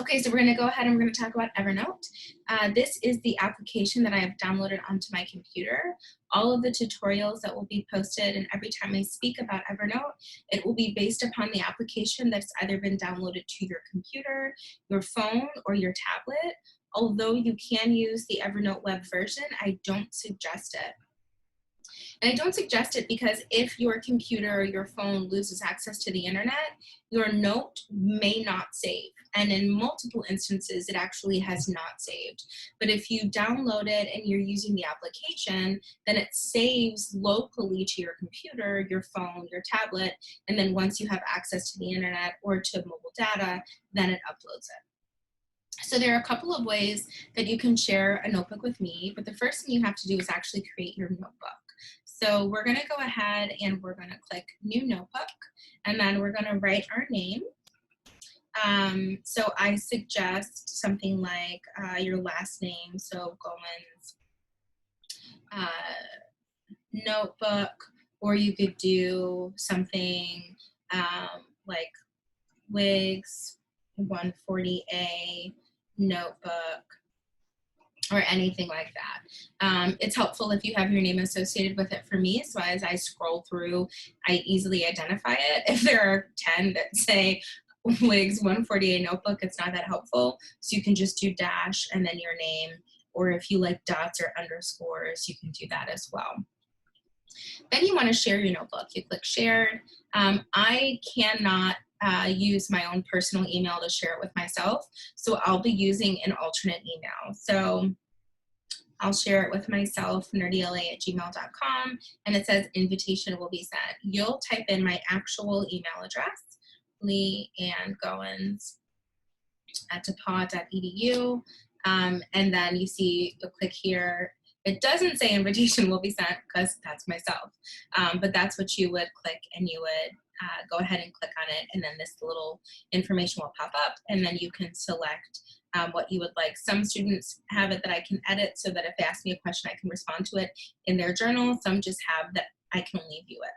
Okay, so we're going to go ahead and we're going to talk about Evernote. This is the application that I have downloaded onto my computer. All of the tutorials that will be posted, and every time I speak about Evernote, it will be based upon the application that's either been downloaded to your computer, your phone, or your tablet. Although you can use the Evernote web version, I don't suggest it. And I don't suggest it because if your computer or your phone loses access to the internet, your note may not save. And in multiple instances, it actually has not saved. But if you download it and you're using the application, then it saves locally to your computer, your phone, your tablet. And then once you have access to the internet or to mobile data, then it uploads it. So there are a couple of ways that you can share a notebook with me, but the first thing you have to do is actually create your notebook. So we're going to go ahead and we're going to click New Notebook, and then we're going to write our name. So I suggest something like your last name, so Goins Notebook, or you could do something like Wigs 140A Notebook, or anything like that. It's helpful if you have your name associated with it for me, so as I scroll through, I easily identify it. If there are 10 that say Wigs 148 Notebook, it's not that helpful, so you can just do dash and then your name, or if you like dots or underscores, you can do that as well. Then you want to share your notebook. You click Shared. I cannot use my own personal email to share it with myself, so I'll be using an alternate email. So I'll share it with myself, nerdyla@gmail.com, and it says invitation will be sent. You'll type in my actual email address, Leigh-Anne Goins @depauw.edu, and then you see, you'll click here. It doesn't say invitation will be sent because that's myself, but that's what you would click, and you would go ahead and click on it, and then this little information will pop up, and then you can select what you would like. Some students have it that I can edit so that if they ask me a question, I can respond to it in their journal. Some just have that I can only view it.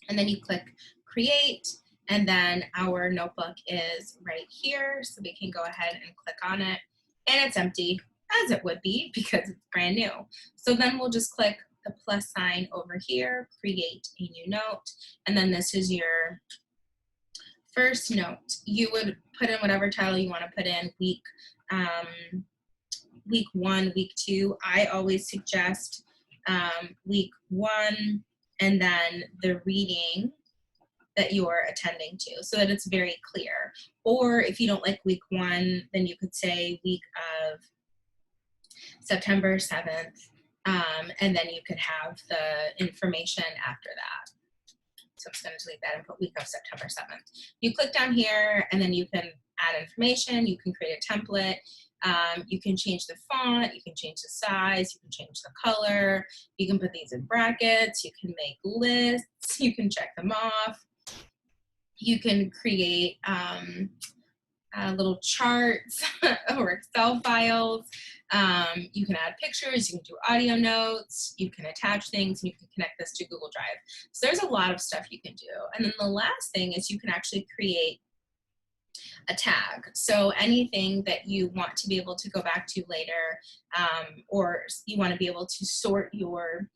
And then you click Create, and then our notebook is right here, so we can go ahead and click on it, and it's empty, as it would be because it's brand new. So then we'll just click the plus sign over here, create a new note, and then this is your first note. You would put in whatever title you want to put in, week 1, week 2. I always suggest week 1, and then the reading that you're attending to, so that it's very clear. Or if you don't like week 1, then you could say week of September 7th, and then you could have the information after that. So I'm just going to delete that and put week of September 7th. You click down here, and then you can add information. You can create a template. You can change the font. You can change the size. You can change the color. You can put these in brackets. You can make lists. You can check them off. You can create little charts or Excel files. You can add pictures, you can do audio notes, you can attach things, and you can connect this to Google Drive. So there's a lot of stuff you can do. And then the last thing is you can actually create a tag. So anything that you want to be able to go back to later, or you want to be able to sort your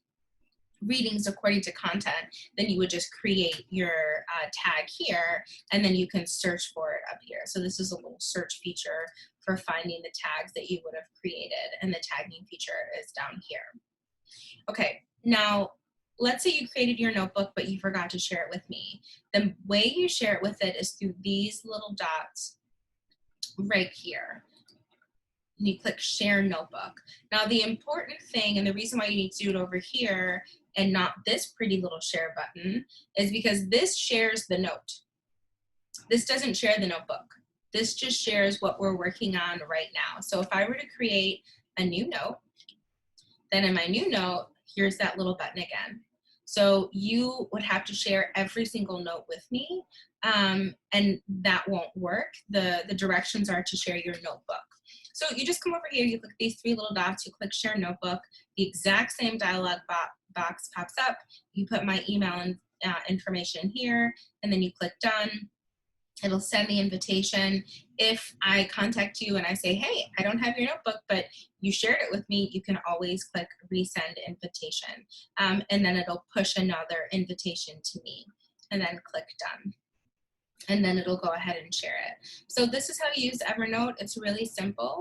readings according to content, then you would just create your tag here, and then you can search for it up here. So this is a little search feature for finding the tags that you would have created, and the tagging feature is down here. Okay, now let's say you created your notebook, but you forgot to share it with me. The way you share it with it is through these little dots right here. And you click Share Notebook. Now the important thing, and the reason why you need to do it over here and not this pretty little share button, is because this shares the note. This doesn't share the notebook. This just shares what we're working on right now. So if I were to create a new note, then in my new note, here's that little button again. So you would have to share every single note with me, and that won't work. The directions are to share your notebook. So you just come over here, you click these 3 little dots, you click Share Notebook, the exact same dialog box pops up, you put my email and information here, and then you click Done, It'll send the invitation. If I contact you and I say, hey, I don't have your notebook, but you shared it with me, you can always click resend invitation. And then it'll push another invitation to me, and then click done. And then it'll go ahead and share it. So this is how you use Evernote. It's really simple.